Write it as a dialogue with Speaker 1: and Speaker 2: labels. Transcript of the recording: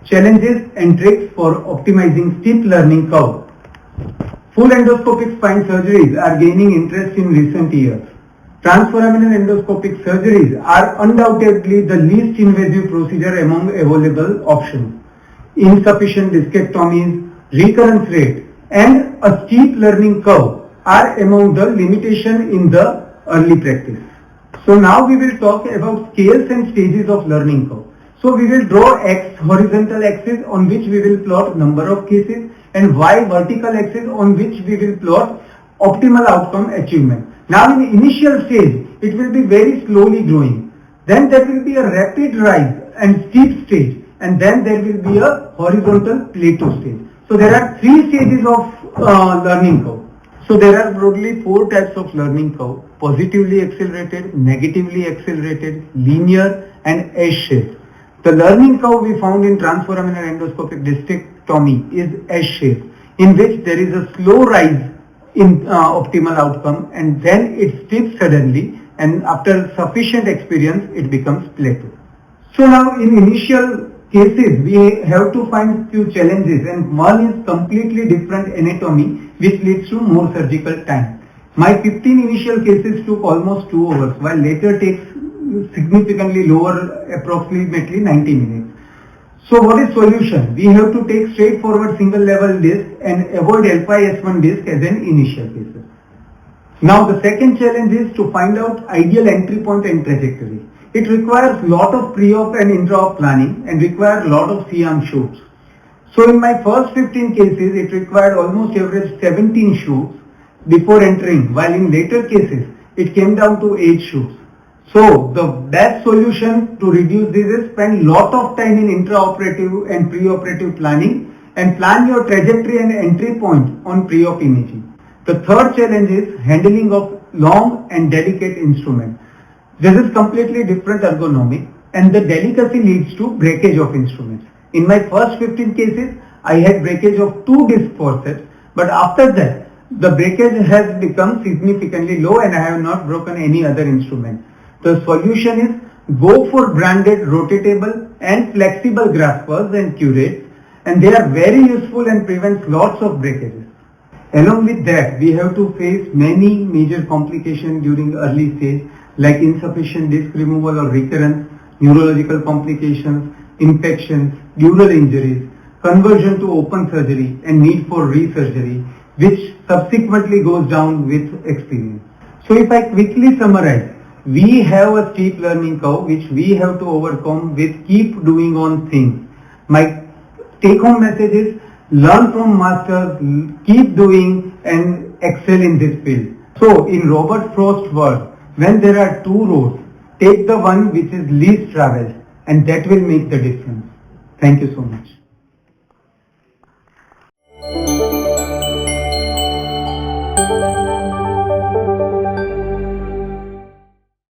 Speaker 1: Challenges and tricks for optimizing steep learning curve. Full endoscopic spine surgeries are gaining interest in recent years. Transforaminal endoscopic surgeries are undoubtedly the least invasive procedure among available options. Insufficient discectomies, recurrence rate, and a steep learning curve are among the limitations in the early practice. So now we will talk about scales and stages of learning curve. So we will draw X horizontal axis on which we will plot number of cases and Y vertical axis on which we will plot optimal outcome achievement. Now in the initial stage, it will be very slowly growing. Then there will be a rapid rise and steep stage, and then there will be a horizontal plateau stage. So there are three stages of learning curve. So there are broadly four types of learning curve: positively accelerated, negatively accelerated, linear, and S-shaped. The learning curve we found in transforaminal endoscopic discectomy is S-shaped, in which there is a slow rise in optimal outcome and then it steeps suddenly, and after sufficient experience it becomes plateau. So now in initial cases we have to find few challenges, and one is completely different anatomy which leads to more surgical time. My 15 initial cases took almost 2 hours, while later takes significantly lower, approximately 90 minutes. So what is solution? We have to take straightforward single level disc and avoid L5S1 disc as an initial cases. Now the second challenge is to find out ideal entry point and trajectory. It requires lot of pre-op and intra-op planning and requires lot of C-arm shoots. So in my first 15 cases, it required almost average 17 shoots before entering, while in later cases, it came down to 8 shoots. So the best solution to reduce this is spend lot of time in intraoperative and preoperative planning and plan your trajectory and entry point on pre-op imaging. The third challenge is handling of long and delicate instrument. This is completely different ergonomic, and the delicacy leads to breakage of instruments. In my first 15 cases, I had breakage of 2 disc forceps, but after that, the breakage has become significantly low and I have not broken any other instrument. The solution is go for branded rotatable and flexible graspers and curates, and they are very useful and prevent lots of breakages. Along with that, we have to face many major complications during early stage like insufficient disc removal or recurrence, neurological complications, infections, dural injuries, conversion to open surgery and need for resurgery, which subsequently goes down with experience. So if I quickly summarize, we have a steep learning curve which we have to overcome with keep doing on things. My take home message is learn from masters, keep doing and excel in this field. So in Robert Frost's words, when there are 2 roads, take the one which is least traveled and that will make the difference. Thank you so much.